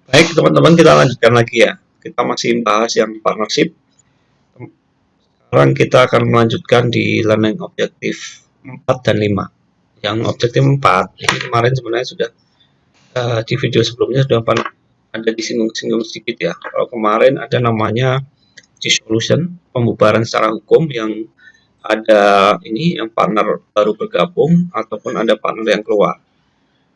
Baik teman-teman, kita lanjutkan lagi ya. Kita masih bahas yang partnership. Sekarang kita akan melanjutkan di learning objektif 4 dan 5. Yang objektif 4 ini kemarin sebenarnya sudah di video sebelumnya sudah ada disinggung-singgung sedikit ya. Kalau kemarin ada namanya dissolution, pembubaran secara hukum, yang ada ini yang partner baru bergabung ataupun ada partner yang keluar.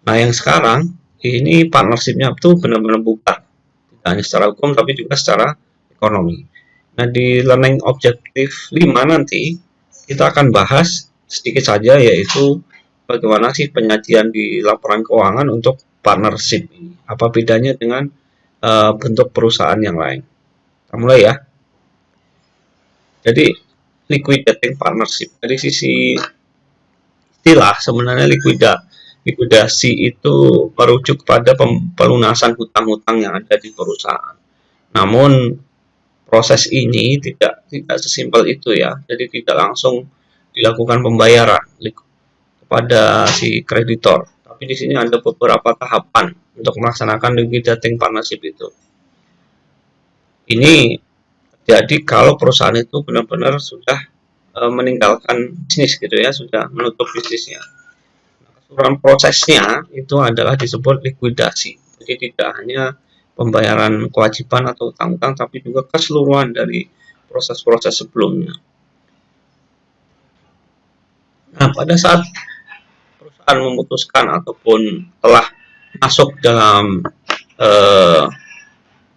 Nah, yang sekarang ini partnershipnya itu benar-benar bubar, tidak hanya secara hukum tapi juga secara ekonomi. Nah, di learning objektif 5 nanti kita akan bahas sedikit saja, yaitu bagaimana sih penyajian di laporan keuangan untuk partnership ini. Apa bedanya dengan bentuk perusahaan yang lain. Kita mulai ya. Jadi liquidating partnership dari sisi istilah sebenarnya likuidasi itu merujuk pada pelunasan hutang-hutang yang ada di perusahaan. Namun proses ini tidak sesimpel itu ya. Jadi tidak langsung dilakukan pembayaran kepada si kreditor. Tapi di sini ada beberapa tahapan untuk melaksanakan liquidating partnership itu. Ini jadi kalau perusahaan itu benar-benar sudah meninggalkan bisnis gitu ya, sudah menutup bisnisnya. Keseluruhan prosesnya itu adalah disebut likuidasi. Jadi tidak hanya pembayaran kewajiban atau utang-utang, tapi juga keseluruhan dari proses-proses sebelumnya. Nah, pada saat perusahaan memutuskan ataupun telah masuk dalam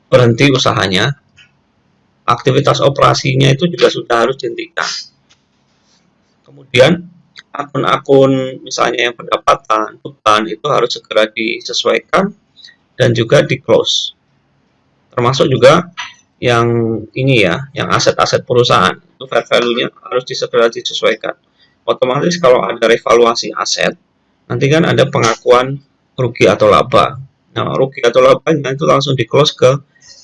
berhenti usahanya, aktivitas operasinya itu juga sudah harus dihentikan. Kemudian akun-akun misalnya yang pendapatan, beban itu harus segera disesuaikan dan juga di close. Termasuk juga yang ini ya, yang aset-aset perusahaan itu fair value-nya harus segera disesuaikan. Otomatis kalau ada revaluasi aset, nanti kan ada pengakuan rugi atau laba. Nah, rugi atau labanya itu langsung di close ke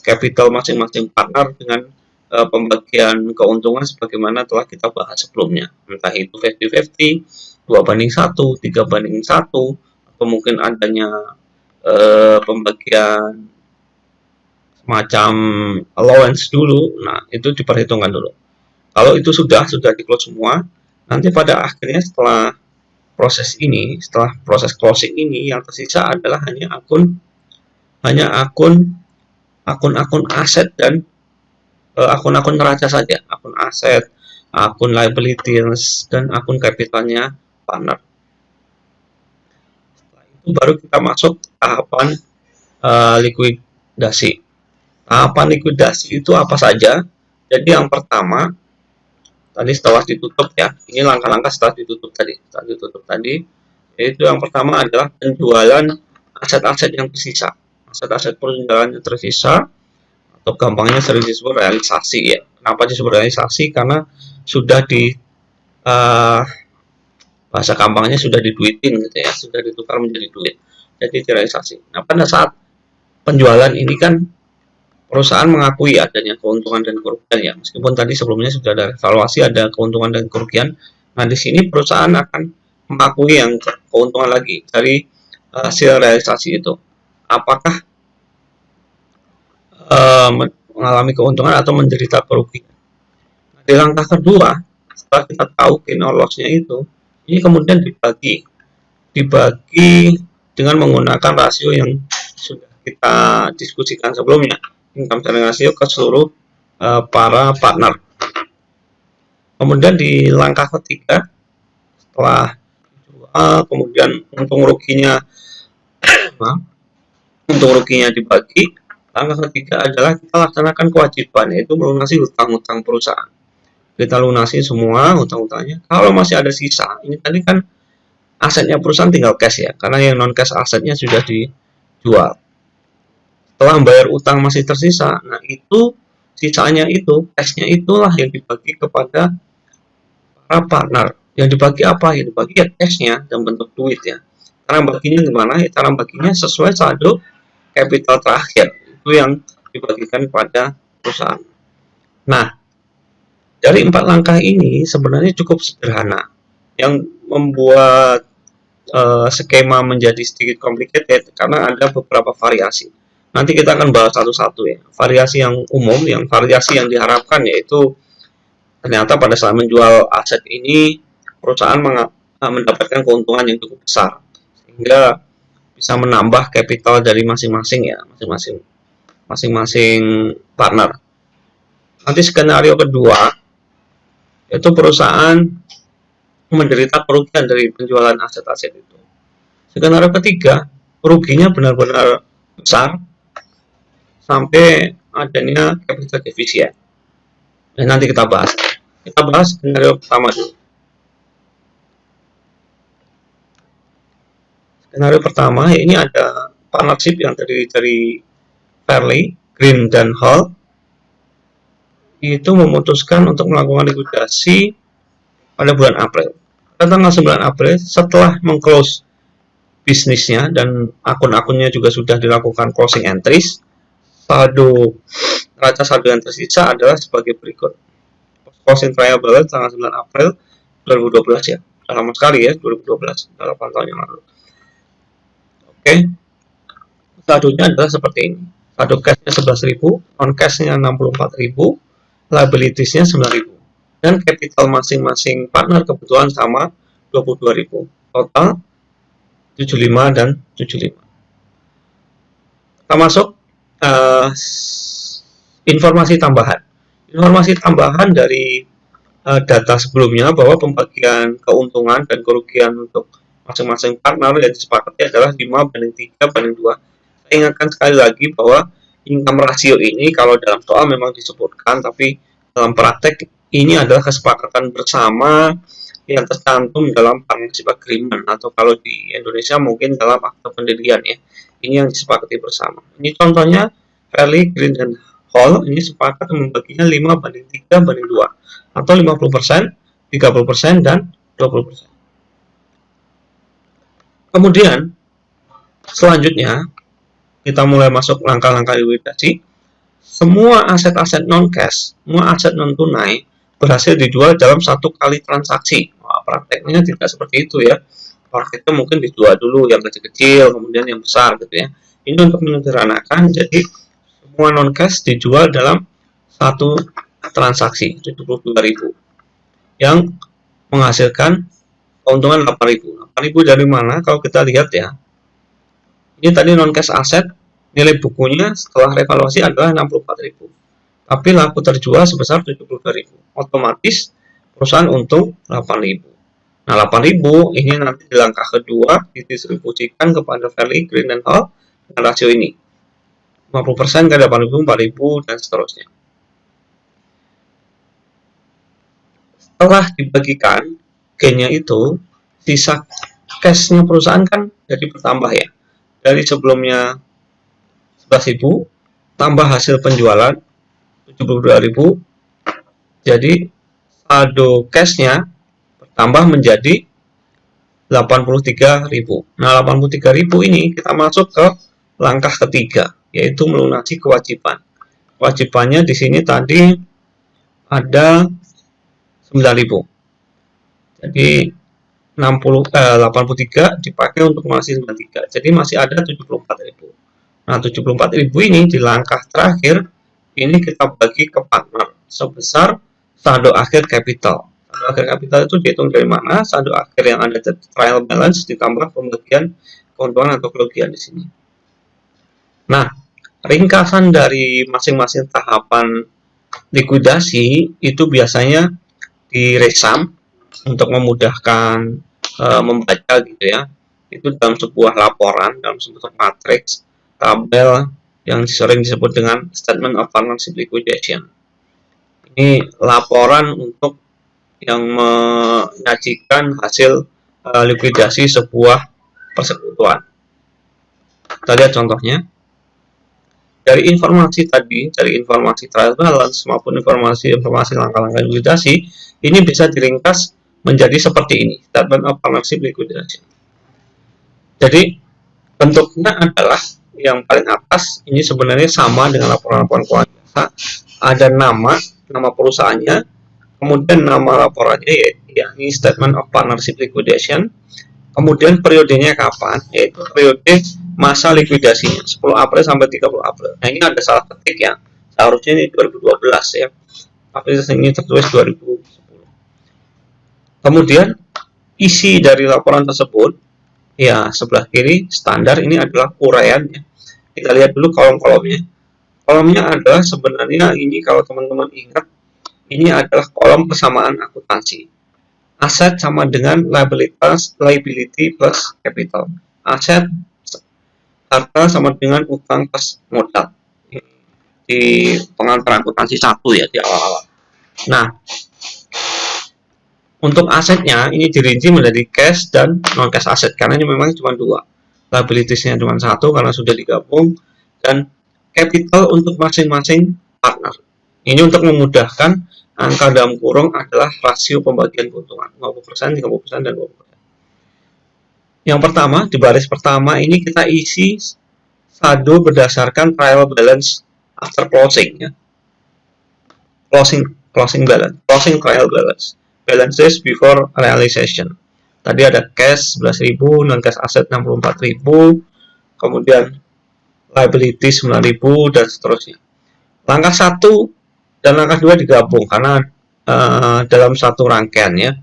capital masing-masing partner dengan pembagian keuntungan sebagaimana telah kita bahas sebelumnya. Entah itu 50-50, 2:1, 3:1, atau mungkin adanya pembagian semacam allowance dulu. Nah, itu diperhitungkan dulu. Kalau itu sudah di close semua, nanti pada akhirnya setelah proses closing ini yang tersisa adalah hanya akun aset dan akun-akun neraca saja, akun aset, akun liabilities, dan akun capitalnya partner. Setelah itu baru kita masuk tahapan likuidasi. Tahapan likuidasi itu apa saja? Jadi yang pertama, tadi setelah ditutup ya, ini langkah-langkah setelah ditutup tadi, yaitu yang pertama adalah penjualan aset-aset yang tersisa. Aset-aset penjualan yang tersisa, atau gampangnya sering disebut realisasi ya. Kenapa disebut realisasi? Karena sudah di bahasa gampangnya sudah diduitin gitu ya, sudah ditukar menjadi duit. Jadi realisasi. Nah, pada saat penjualan ini kan perusahaan mengakui adanya keuntungan dan kerugian ya. Meskipun tadi sebelumnya sudah ada evaluasi, ada keuntungan dan kerugian. Nah, di sini perusahaan akan mengakui yang keuntungan lagi dari hasil realisasi itu. Apakah mengalami keuntungan atau menderita kerugian. Nah, di langkah kedua, setelah kita tahu gain or loss-nya itu, ini kemudian dibagi dengan menggunakan rasio yang sudah kita diskusikan sebelumnya, income sharing ratio ke seluruh para partner. Kemudian di langkah ketiga, setelah kemudian untung ruginya dibagi, langkah ketiga adalah kita laksanakan kewajiban, yaitu melunasi hutang-hutang perusahaan. Kita lunasi semua hutang-hutangnya. Kalau masih ada sisa, ini tadi kan asetnya perusahaan tinggal cash ya, karena yang non cash asetnya sudah dijual. Setelah membayar utang masih tersisa, nah itu sisanya itu, cashnya itulah yang dibagi kepada para partner. Yang dibagi apa? Yang dibagi ya cashnya dalam bentuk duit ya. Cara baginya gimana? Cara baginya sesuai saldo capital terakhir, itu yang dibagikan pada perusahaan. Nah, dari 4 langkah ini sebenarnya cukup sederhana. Yang membuat skema menjadi sedikit complicated karena ada beberapa variasi. Nanti kita akan bahas satu-satu ya. Variasi yang umum, variasi yang diharapkan yaitu ternyata pada saat menjual aset ini perusahaan mendapatkan keuntungan yang cukup besar sehingga bisa menambah capital dari masing-masing ya, masing-masing partner. Nanti skenario kedua yaitu perusahaan menderita kerugian dari penjualan aset-aset itu. Skenario ketiga, ruginya benar-benar besar sampai adanya capital deficit. Dan nanti kita bahas. Kita bahas skenario pertama dulu. Skenario pertama, ini ada partnership yang terdiri dari Fairley, Green, dan Hall. Itu memutuskan untuk melakukan likuidasi pada bulan April. Pada tanggal 9 April, setelah meng-close bisnisnya dan akun-akunnya juga sudah dilakukan closing entries, neraca saldo yang tersisa adalah sebagai berikut. Closing trial balance tanggal 9 April 2012 ya. Sudah lama sekali ya, 2012, 8 tahun yang lalu. Oke. Saldonya adalah seperti ini. Saldo cashnya 11.000, non cashnya 64.000, liabilitiesnya 9.000. Dan capital masing-masing partner kebetulan sama 22.000. Total 75 dan 75. Kita masuk informasi tambahan. Informasi tambahan dari data sebelumnya bahwa pembagian keuntungan dan kerugian untuk masing-masing partner yang disepakati adalah 5:3:2. Saya ingatkan sekali lagi bahwa income ratio ini kalau dalam soal memang disebutkan, tapi dalam praktek ini adalah kesepakatan bersama yang tercantum dalam partnership agreement, atau kalau di Indonesia mungkin dalam akta pendirian ya. Ini yang disepakati bersama. Ini contohnya Fairley, Green, dan Hall ini sepakat membaginya 5:3:2 atau 50%, 30%, dan 20%. Kemudian selanjutnya kita mulai masuk langkah-langkah likuidasi. Semua aset-aset non-cash, semua aset non-tunai berhasil dijual dalam satu kali transaksi. Prakteknya tidak seperti itu ya. Prakteknya mungkin dijual dulu yang kecil-kecil, kemudian yang besar gitu ya. Ini untuk menyederhanakan, jadi semua non-cash dijual dalam satu transaksi 72.000 yang menghasilkan keuntungan 8.000. 8.000 dari mana? Kalau kita lihat ya, ini tadi non-cash aset, nilai bukunya setelah revaluasi adalah 64.000. Tapi laku terjual sebesar 72.000. Otomatis perusahaan untung 8.000. Nah, 8.000 ini nanti di langkah kedua didistribusikan kepada Fairley, Green, dan Hall dengan rasio ini. 50% ke 8.000, 4.000, dan seterusnya. Setelah dibagikan gainnya itu, sisa cashnya perusahaan kan jadi bertambah ya. Dari sebelumnya 11.000 tambah hasil penjualan 72.000, jadi saldo cashnya bertambah menjadi 83.000. Nah, 83.000 ini kita masuk ke langkah ketiga, yaitu melunasi kewajiban. Kewajibannya di sini tadi ada 9.000. Jadi 83 dipakai untuk melunasi 93. Jadi masih ada 74.000. Nah, 74.000 ini di langkah terakhir ini kita bagi ke partner sebesar saldo akhir capital. Saldo akhir capital itu dihitung dari mana? Saldo akhir yang ada trial balance ditambah pembagian keuntungan atau kerugian di sini. Nah, ringkasan dari masing-masing tahapan likuidasi itu biasanya diresum untuk memudahkan membaca gitu ya. Itu dalam sebuah laporan dalam sebuah matriks tabel yang sering disebut dengan Statement of Partnership Liquidation. Ini laporan untuk yang menyajikan hasil likuidasi sebuah persekutuan. Kita lihat contohnya. Dari informasi tadi, dari informasi trial balance maupun informasi langkah-langkah likuidasi, ini bisa diringkas menjadi seperti ini, Statement of Partnership Liquidation. Jadi bentuknya adalah yang paling atas ini sebenarnya sama dengan laporan-laporan keuangan biasa. Ada nama perusahaannya, kemudian nama laporannya yakni Statement of Partnership Liquidation. Kemudian periodenya kapan? Yaitu periode masa likuidasinya 10 April sampai 30 April. Nah, ini ada salah ketik ya. Seharusnya ini 2012 ya. Tapi ini tertulis 2010. Kemudian isi dari laporan tersebut ya sebelah kiri standar ini adalah uraiannya. Kita lihat dulu kolom-kolomnya. Kolomnya adalah sebenarnya ini kalau teman-teman ingat ini adalah kolom persamaan akuntansi. Aset sama dengan liability plus capital. Aset harta sama dengan utang plus modal. Di pengantar akuntansi 1 ya di awal-awal. Nah, untuk asetnya ini dirinci menjadi cash dan non cash aset karena ini memang cuma dua. Liabilitiesnya cuma satu karena sudah digabung dan capital untuk masing-masing partner. Ini untuk memudahkan angka dalam kurung adalah rasio pembagian keuntungan 50%, 30%, dan 20%. Yang pertama, di baris pertama ini kita isi saldo berdasarkan trial balance after closing ya. Closing balance, closing trial balance. Balances before realization. Tadi ada cash 11.000, non cash aset 64.000, kemudian liability 9.000 dan seterusnya. Langkah 1 dan langkah 2 digabung karena dalam satu rangkaian ya.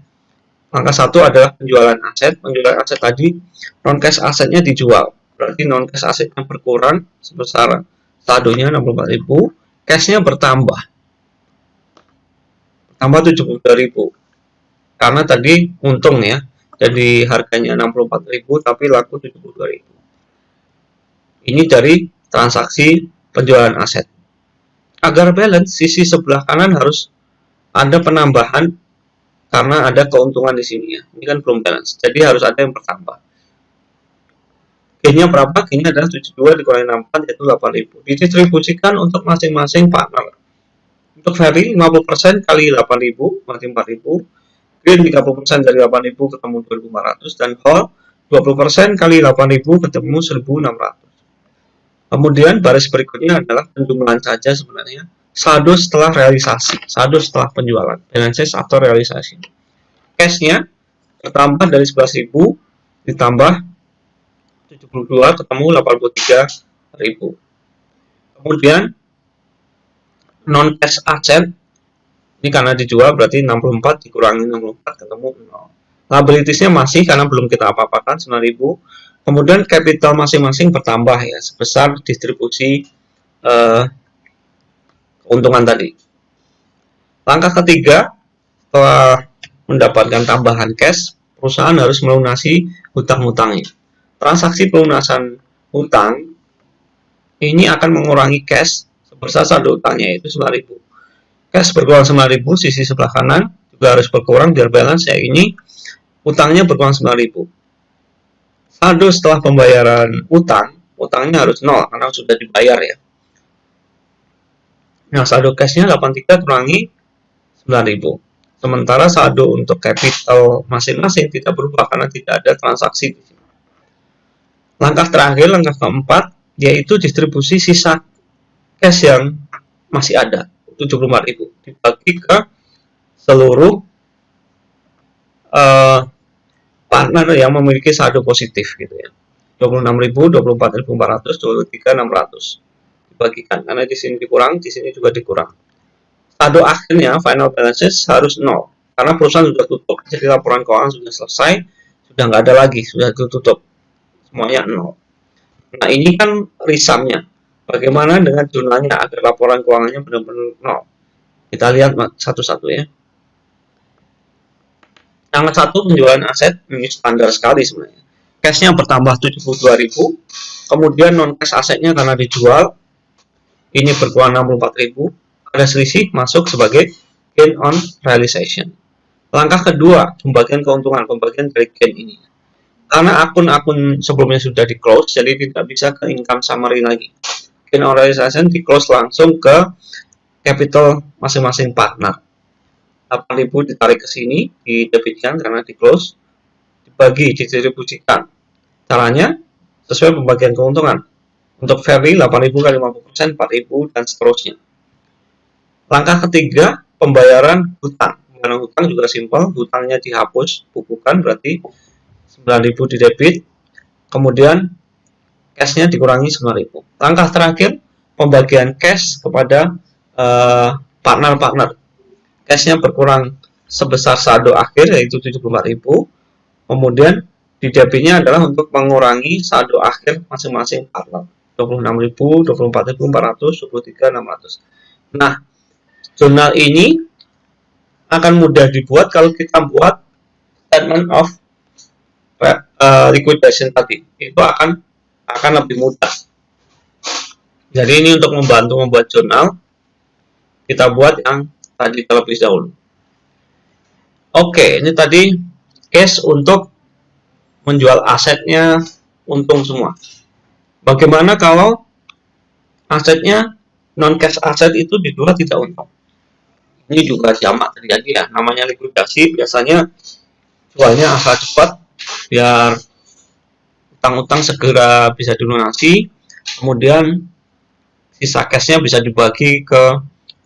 Langkah 1 adalah penjualan aset. Penjualan aset tadi non cash asetnya dijual. Berarti non cash asetnya berkurang sebesar saldonya 64.000, cashnya bertambah. Tambah 72.000. Karena tadi untung ya. Jadi harganya 64.000 tapi laku 72.000. Ini dari transaksi penjualan aset. Agar balance, sisi sebelah kanan harus ada penambahan karena ada keuntungan di sini ya. Ini kan belum balance, jadi harus ada yang bertambah. Gainnya berapa? Gainnya adalah 72 dikurangi 64 yaitu 8.000. Didistribusikan untuk masing-masing partner. Untuk Ferry 50% kali 8.000 berarti 4.000. Gain 30% dari 8.000 ketemu 2.400 dan Hall 20% kali 8.000 ketemu 1.600. Kemudian baris berikutnya adalah penjumlahan saja sebenarnya. Saldo setelah realisasi, saldo setelah penjualan, balances after realisasi. Cashnya bertambah dari 11.000 ditambah 72 ketemu 83.000. Kemudian non cash aset ini karena dijual berarti 64 dikurangi 64 ketemu 0. Liabilitiesnya masih karena belum kita apa-apakan 9.000. Kemudian capital masing-masing bertambah ya sebesar distribusi keuntungan tadi. Langkah ketiga, setelah mendapatkan tambahan cash, perusahaan harus melunasi hutang-hutangnya. Transaksi pelunasan hutang ini akan mengurangi cash sebesar saldo hutangnya yaitu 9.000. Cash berkurang 9.000, sisi sebelah kanan juga harus berkurang biar balance ya ini hutangnya berkurang 9.000. Saldo setelah pembayaran utangnya harus 0 karena sudah dibayar ya. Nah, saldo cashnya 83 kurangi 9.000. Sementara saldo untuk capital masing-masing tidak berubah karena tidak ada transaksi di sini. Langkah terakhir, langkah keempat, yaitu distribusi sisa cash yang masih ada, 74.000 dibagi ke seluruh partner yang memiliki saldo positif gitu ya. 26.000, 24.400, 23.600 dibagikan karena di sini dikurang, di sini juga dikurang. Saldo akhirnya final balances harus 0 karena perusahaan sudah tutup. Jadi laporan keuangan sudah selesai, sudah nggak ada lagi, sudah ditutup. Semuanya 0. Nah, ini kan risamnya. Bagaimana dengan jurnalnya agar laporan keuangannya benar-benar 0? Kita lihat satu-satu ya. Yang satu penjualan aset ini standar sekali sebenarnya. Cashnya bertambah 72.000, kemudian non cash asetnya karena dijual ini berkurang 64.000, ada selisih masuk sebagai gain on realization. Langkah kedua, pembagian keuntungan, pembagian dari gain ini. Karena akun-akun sebelumnya sudah di close, jadi tidak bisa ke income summary lagi. Gain on realization di close langsung ke capital masing-masing partner. 8.000 ditarik ke sini, didebitkan karena di close, dibagi, didistribusikan. Caranya sesuai pembagian keuntungan. Untuk Ferry 8.000 kali 50%, 4.000 dan seterusnya. Langkah ketiga, pembayaran hutang. Pembayaran hutang juga simpel, hutangnya dihapus, bukukan berarti 9.000 di debit, kemudian cashnya dikurangi 9.000. Langkah terakhir, pembagian cash kepada partner-partner. Cashnya berkurang sebesar saldo akhir yaitu 74.000. Kemudian di debitnya adalah untuk mengurangi saldo akhir masing-masing partner. 26.000, 24.400, 23.600. Nah, jurnal ini akan mudah dibuat kalau kita buat statement of liquidation tadi. Itu akan lebih mudah. Jadi ini untuk membantu membuat jurnal, kita buat yang tadi terlebih dahulu. Oke, ini tadi case untuk menjual asetnya untung semua. Bagaimana kalau asetnya non cash aset itu dijual tidak untung? Ini juga jamak terjadi ya. Namanya likuidasi biasanya jualnya asal cepat biar utang-utang segera bisa dilunasi, kemudian sisa cashnya bisa dibagi ke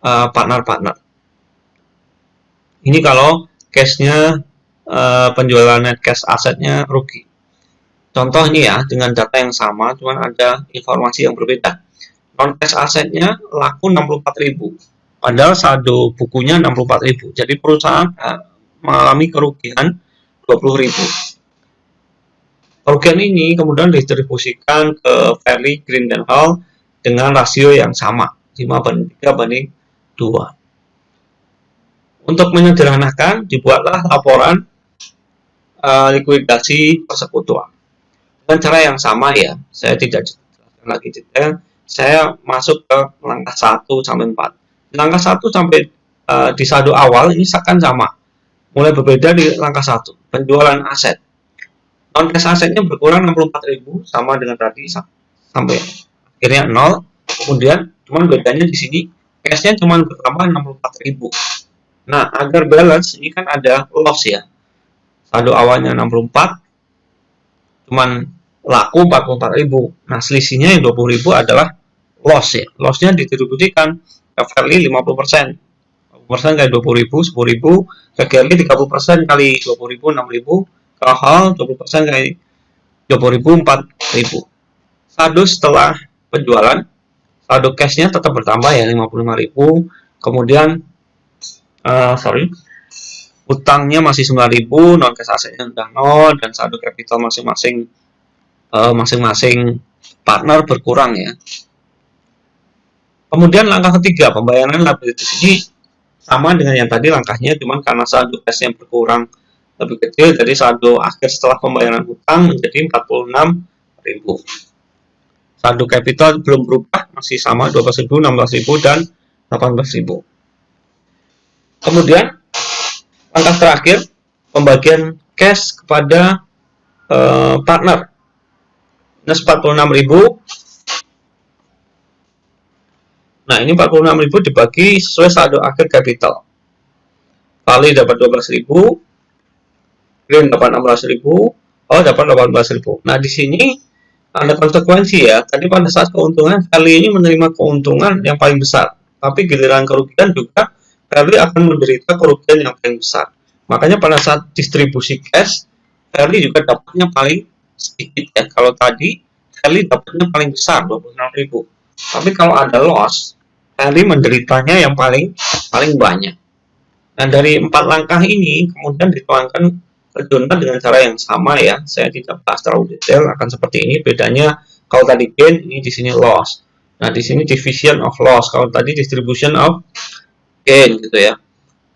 partner-partner. Ini kalau cashnya penjualan net cash asetnya rugi. Contoh ini ya, dengan data yang sama, cuman ada informasi yang berbeda. Non cash asetnya laku 64.000, padahal saldo bukunya 64.000. Jadi perusahaan mengalami kerugian 20.000. Kerugian ini kemudian didistribusikan ke Fairly, Green, dan Hall dengan rasio yang sama, 5:3:2. Untuk menyederhanakan, dibuatlah laporan likuidasi persekutuan. Dengan cara yang sama ya, saya tidak jelaskan lagi detail, saya masuk ke langkah 1 sampai 4. Langkah 1 sampai di saldo awal ini akan sama. Mulai berbeda di langkah 1, penjualan aset. Non cash asetnya berkurang 64.000 sama dengan tadi sampai akhirnya 0. Kemudian cuman bedanya di sini cashnya cuman bertambah 64.000. Nah, agar balance ini kan ada loss ya. Saldo awalnya 64, cuman laku 44.000. Nah, selisihnya yang 20.000 adalah loss ya. Lossnya didistribusikan ke Fairly 50%. 50% kali 20.000, 10.000, ke Fairly 30% kali 20.000, 6.000, ke Hall 20% kali 20.000, 4.000. Saldo setelah penjualan, saldo cashnya tetap bertambah ya 55.000. Kemudian utangnya masih 9.000, non cash asetnya sudah 0, dan saldo capital masing-masing partner berkurang ya. Kemudian langkah ketiga, pembayaran liabilities ini sama dengan yang tadi langkahnya, cuman karena saldo cash yang berkurang lebih kecil, jadi saldo akhir setelah pembayaran hutang menjadi 46.000. Saldo capital belum berubah, masih sama 12.000, 16.000, dan 18.000. Kemudian langkah terakhir, pembagian cash kepada partner. Minus 46.000. Nah, ini 46.000 dibagi sesuai saldo akhir capital. Kali dapat 12.000, Green dapat 16.000, Oh dapat 18.000. Nah, di sini ada konsekuensi ya. Tadi pada saat keuntungan, kali ini menerima keuntungan yang paling besar. Tapi giliran kerugian juga, Fairly akan menderita kerugian yang paling besar. Makanya pada saat distribusi cash, Fairly juga dapatnya paling sedikit ya. Kalau tadi, Fairly dapatnya paling besar, 26.000. Tapi kalau ada loss, Fairly menderitanya yang paling banyak. Nah, dari 4 langkah ini kemudian dituangkan ke jurnal dengan cara yang sama ya. Saya tidak bahas terlalu detail, akan seperti ini. Bedanya kalau tadi gain, ini di sini loss. Nah, di sini division of loss. Kalau tadi distribution of gain gitu ya.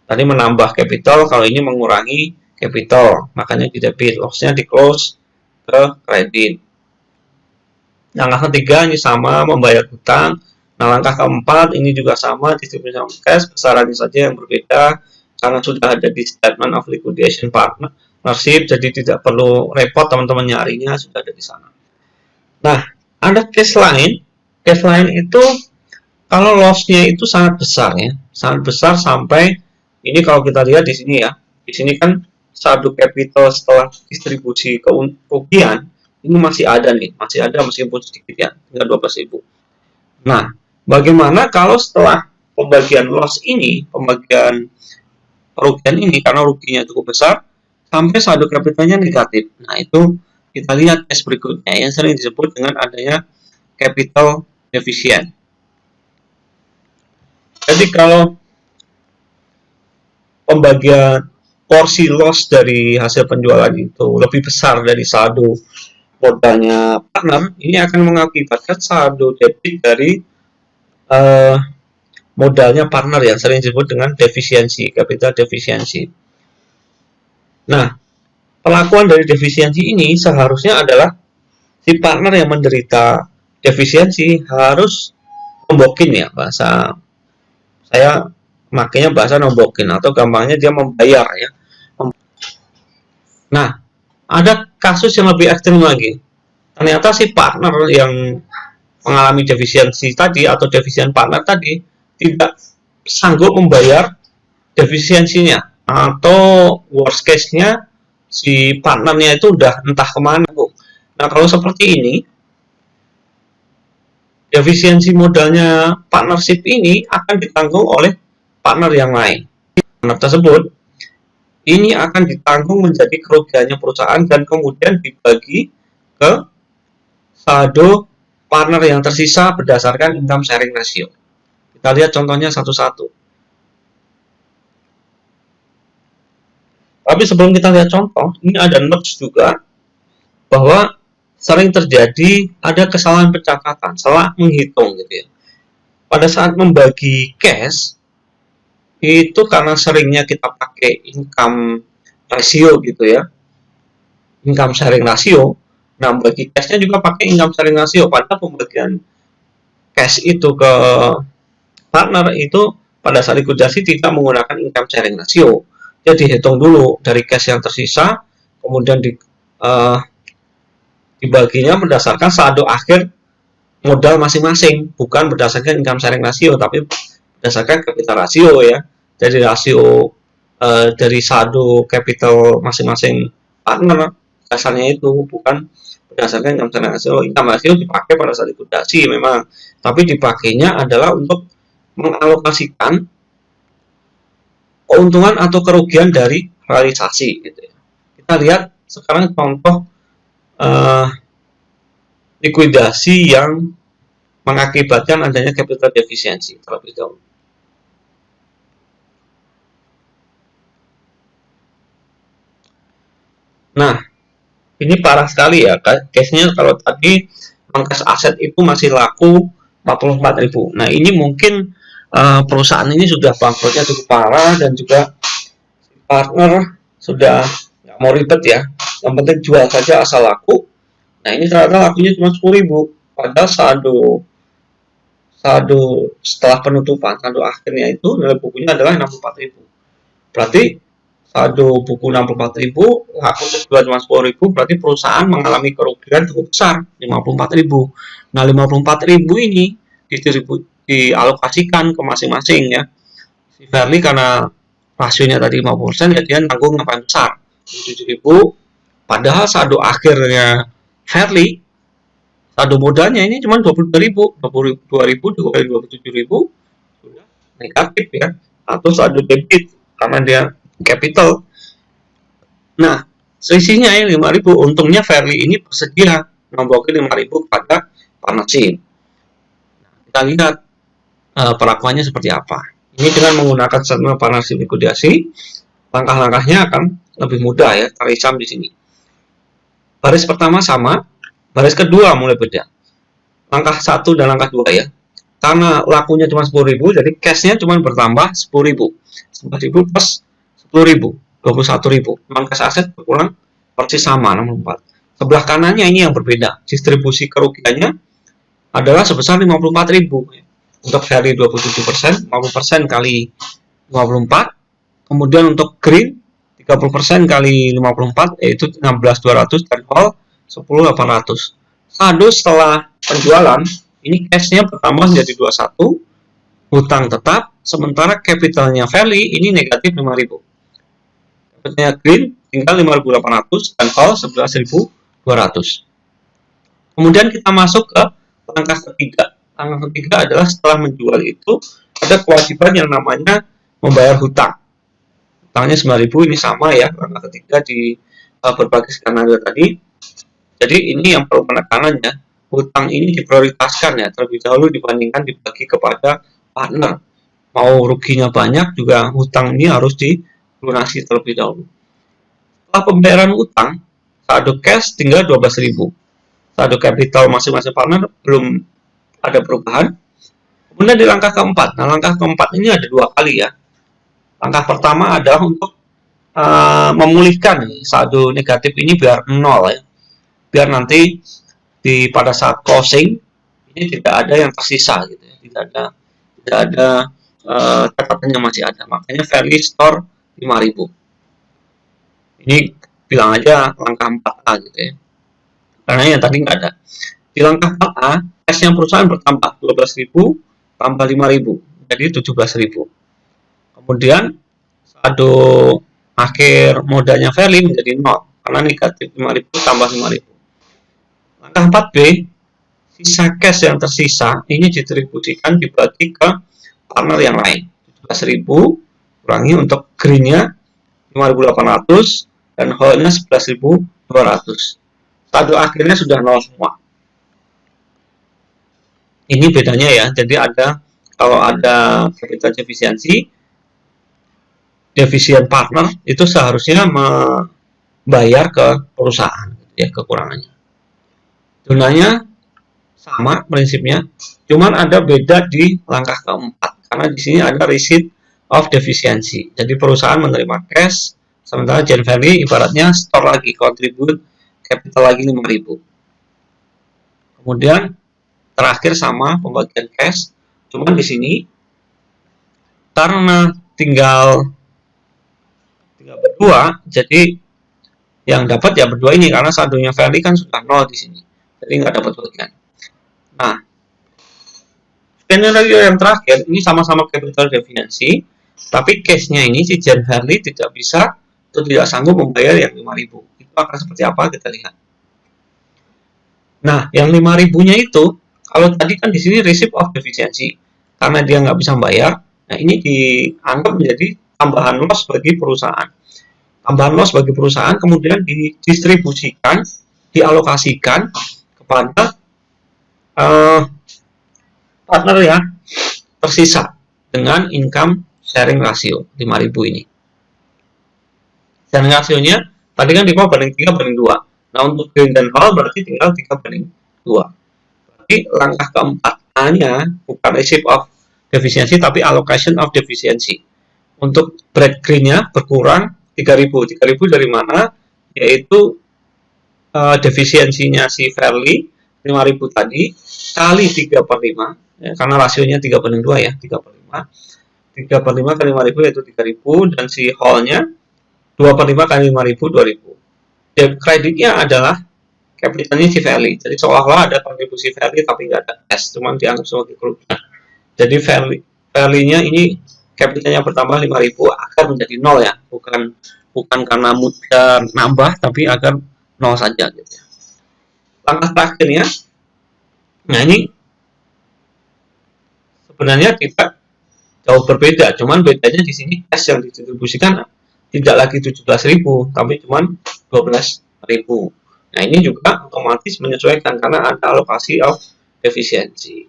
Tadi menambah capital, kalau ini mengurangi capital. Makanya di debit, loss-nya di close ke kredit. Langkah ketiga ini sama, membayar hutang. Nah, langkah keempat ini juga sama, distribution of cash, besarannya saja yang berbeda karena sudah ada di statement of liquidation partnership, jadi tidak perlu repot teman-teman nyarinya, sudah ada di sana. Nah, ada case lain. Case lain itu kalau loss-nya itu sangat besar ya, sangat besar sampai ini kalau kita lihat di sini ya. Di sini kan saldo capital setelah distribusi kerugian ini masih ada nih, masih ada meskipun sedikit ya, tinggal 12.000. Nah, bagaimana kalau setelah pembagian loss ini, pembagian kerugian ini karena ruginya cukup besar, sampai saldo capitalnya negatif. Nah, itu kita lihat case berikutnya yang sering disebut dengan adanya capital deficient. Jadi kalau pembagian porsi loss dari hasil penjualan itu lebih besar dari saldo modalnya partner, ini akan mengakibatkan saldo debit dari modalnya partner yang sering disebut dengan defisiensi, capital defisiensi. Nah, pelakuan dari defisiensi ini seharusnya adalah si partner yang menderita defisiensi harus nombokin, ya, bahasa saya makanya bahasa nombokin, atau gampangnya dia membayar, ya. Nah, ada kasus yang lebih ekstrim lagi. Ternyata si partner yang mengalami defisiensi tadi atau defisien partner tadi tidak sanggup membayar defisiensinya, atau worst case-nya si partnernya itu udah entah kemana. Nah, kalau seperti ini, defisiensi modalnya partnership ini akan ditanggung oleh partner yang lain. Partner tersebut ini akan ditanggung menjadi kerugiannya perusahaan dan kemudian dibagi ke saldo partner yang tersisa berdasarkan income sharing ratio. Kita lihat contohnya satu-satu. Tapi sebelum kita lihat contoh, ini ada notes juga bahwa sering terjadi ada kesalahan pencatatan, salah menghitung gitu ya. Pada saat membagi cash itu karena seringnya kita pakai income ratio gitu ya, income sharing ratio. Nah, bagi cashnya juga pakai income sharing ratio. Padahal pembagian cash itu ke partner itu pada saat likuidasi tidak menggunakan income sharing ratio. Jadi hitung dulu dari cash yang tersisa, kemudian dibaginya berdasarkan saldo akhir modal masing-masing, bukan berdasarkan income sharing ratio, tapi berdasarkan capital ratio, ya. Jadi rasio dari saldo capital masing-masing partner dasarnya itu, bukan berdasarkan income sharing ratio. Income ratio dipakai pada saat likuidasi memang, tapi dipakainya adalah untuk mengalokasikan keuntungan atau kerugian dari realisasi gitu ya. Kita lihat sekarang contoh likuidasi yang mengakibatkan adanya capital defisiensi terlebih dahulu. Nah, ini parah sekali ya, case-nya. Kalau tadi cash aset itu masih laku 44.000. Nah, ini mungkin perusahaan ini sudah bangkrutnya cukup parah dan juga partner sudah nggak mau ribet ya, yang penting jual saja asal laku. Nah, ini ternyata lakunya cuma 10.000, padahal saldo setelah penutupan, saldo akhirnya itu nilai bukunya adalah 64.000. Berarti saldo buku 64.000, laku terjual cuma 10.000, berarti perusahaan mengalami kerugian cukup besar, 54.000. Nah, 54.000 ini dialokasikan ke masing-masing, ya. Si Verly karena rasionya tadi 50%, ya dia nanggung yang paling besar, 7.000. Padahal saldo akhirnya Verly, saldo modalnya ini cuma 22.000, 22.000 dikali 27.000 sudah negatif, ya, atau saldo debit karena dia capital. Nah, selisihnya ya 5.000. Untungnya Verly ini bersedia nombokin 5.000 kepada partnership. Kita lihat perlakuannya seperti apa. Ini dengan menggunakan statement partnership likuidasi, langkah-langkahnya akan lebih mudah, ya, terisam di sini. Baris pertama sama, baris kedua mulai beda. Langkah 1 dan langkah 2, ya. Karena lakunya cuma 10.000, jadi cashnya cuma bertambah 10.000. 10.000 plus 10.000, 21.000. Cash aset berkurang persis sama, 64. Sebelah kanannya ini yang berbeda. Distribusi kerugiannya adalah sebesar 54.000. Untuk Verly 27%, 50% kali 54. Kemudian untuk Green 30% kali 54, yaitu 16.200, dan All 10.800. Saldo setelah penjualan ini cashnya bertambah menjadi 21, hutang tetap, sementara capitalnya Verly ini negatif 5.000. Capitalnya Green tinggal 5.800 dan All 11.200. Kemudian kita masuk ke langkah ketiga. Langkah ketiga adalah setelah menjual itu ada kewajiban yang namanya membayar hutang Hutangnya 9.000, ini sama ya langkah ketiga di berbagai skenario tadi. Jadi ini yang perlu penekanannya, hutang ini diprioritaskan ya terlebih dahulu dibandingkan dibagi kepada partner. Mau ruginya banyak juga hutang ini harus dilunasi terlebih dahulu. Setelah pembayaran hutang, saldo cash tinggal 12.000. Saldo capital masing-masing partner belum ada perubahan. Kemudian di langkah keempat, nah langkah keempat ini ada 2 kali ya. Langkah pertama adalah untuk memulihkan saldo negatif ini biar 0 ya. Biar nanti pada saat closing ini tidak ada yang tersisa gitu ya. Tidak ada catatannya masih ada. Makanya value store 5.000. Ini bilang aja langkah 4A gitu ya. Karena yang tadi nggak ada. Di langkah 4A, cashnya perusahaan bertambah 12.000 tambah 5.000, jadi 17.000. Kemudian saldo akhir modalnya Verly menjadi 0 karena negatif 5.000 tambah 5.000. Langkah 4B, sisa cash yang tersisa ini didistribusikan dibagi ke partner yang lain. 17.000 kurangi untuk greennya 5.800 dan whole-nya 11.200. Saldo akhirnya sudah 0 semua. Ini bedanya ya, jadi kalau ada capital efisiensi, defisien partner itu seharusnya membayar ke perusahaan ya kekurangannya. Donanya sama prinsipnya, cuman ada beda di langkah keempat karena di sini ada receipt of deficiency. Jadi perusahaan menerima cash, sementara Gen Verly ibaratnya store lagi, contribute capital lagi 5.000. Kemudian terakhir sama pembagian cash, cuman di sini karena tinggal berdua, jadi yang dapat ya berdua ini karena saldonya Verly kan sudah 0 di sini, jadi nggak dapat bagian. Nah, skenario yang terakhir ini sama-sama capital deficiency, tapi case-nya ini si Gen Verly tidak bisa atau tidak sanggup membayar yang 5.000. Itu akan seperti apa kita lihat. Nah, yang 5.000-nya itu kalau tadi kan di sini receipt of deficiency karena dia nggak bisa bayar, nah ini dianggap menjadi tambahan loss bagi perusahaan. Tambahan loss bagi perusahaan kemudian didistribusikan, dialokasikan kepada partner yang tersisa dengan income sharing ratio 5.000 ini. Sharing rasionya tadi kan 5 banding 3 banding 2. Nah untuk green dan whole berarti tinggal 3 banding 2. Berarti langkah keempat A-nya bukan receipt of deficiency tapi allocation of deficiency. Untuk break green-nya berkurang 3.000. 3.000 dari mana? Yaitu defisiensinya si Verly 5.000 tadi kali 3/5 ya, karena rasionya 3 banding 2 ya, 3/5. 3/5 kali 5.000 yaitu 3.000 dan si whole-nya 2/5 kali 5.000 2.000. Dan kreditnya adalah capitalnya si Verly. Jadi seolah-olah ada kontribusi Verly tapi nggak ada S, cuma dianggap sebagai kerugian. Jadi Verly-nya ini capitalnya bertambah 5.000 agar menjadi 0 ya, bukan karena mudah nambah tapi agar 0 saja gitu ya. Langkah terakhirnya, nah ini sebenarnya tidak jauh berbeda, cuman bedanya di sini cash yang didistribusikan tidak lagi 17.000 tapi cuman 12.000. Nah ini juga otomatis menyesuaikan karena ada alokasi of efisiensi.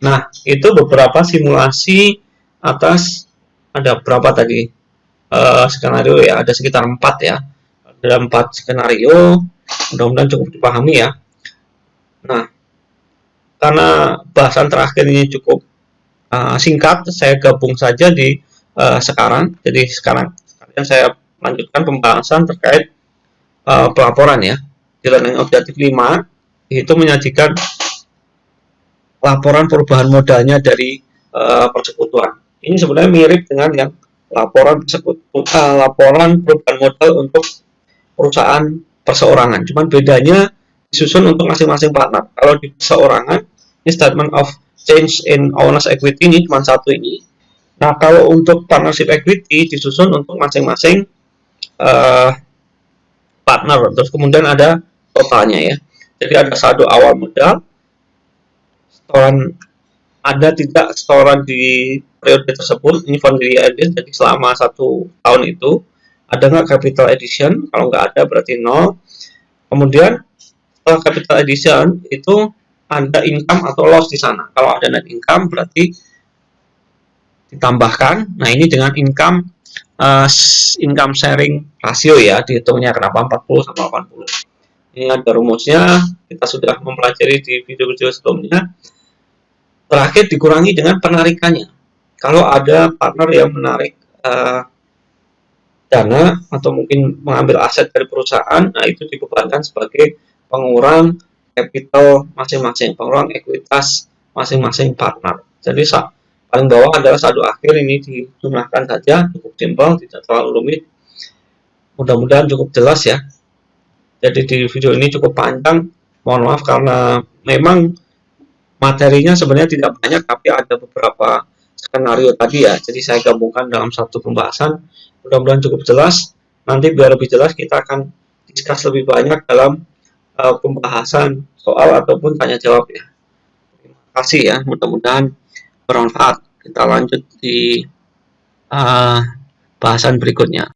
Nah itu beberapa simulasi atas ada berapa tadi skenario ya, ada sekitar 4 ya, ada 4 skenario, mudah-mudahan cukup dipahami ya. Nah karena bahasan terakhir ini cukup singkat, saya gabung saja di sekarang. Jadi sekarang saya lanjutkan pembahasan terkait pelaporan ya. Di learning objektif 5 itu menyajikan laporan perubahan modalnya dari persekutuan. Ini sebenarnya mirip dengan yang laporan perubahan modal untuk perusahaan perseorangan. Cuman bedanya disusun untuk masing-masing partner. Kalau di perseorangan ini statement of change in owner's equity ini cuma satu ini. Nah kalau untuk partnership equity disusun untuk masing-masing partner, terus kemudian ada totalnya ya. Jadi ada saldo awal modal, setoran ada tidak setoran di periode tersebut, ini fund realized, jadi selama 1 tahun itu ada nggak capital addition. Kalau nggak ada berarti nol. Kemudian setelah capital addition itu ada income atau loss di sana. Kalau ada net income berarti ditambahkan. Nah, ini dengan income sharing rasio ya, dihitungnya kenapa 40 sama 80. Ini ada rumusnya, kita sudah mempelajari di video-video sebelumnya. Terakhir dikurangi dengan penarikannya. Kalau ada partner yang menarik dana atau mungkin mengambil aset dari perusahaan, nah itu dibebankan sebagai pengurang capital masing-masing, pengurang ekuitas masing-masing partner. Jadi paling bawah adalah saldo akhir, ini dijumlahkan saja, cukup simpel, tidak terlalu rumit. Mudah-mudahan cukup jelas ya. Jadi di video ini cukup panjang, mohon maaf karena memang materinya sebenarnya tidak banyak, tapi ada beberapa skenario tadi ya, jadi saya gabungkan dalam satu pembahasan. Mudah-mudahan cukup jelas. Nanti biar lebih jelas kita akan discuss lebih banyak dalam pembahasan soal ataupun tanya jawab ya. Terima kasih ya, mudah-mudahan bermanfaat. Kita lanjut di bahasan berikutnya.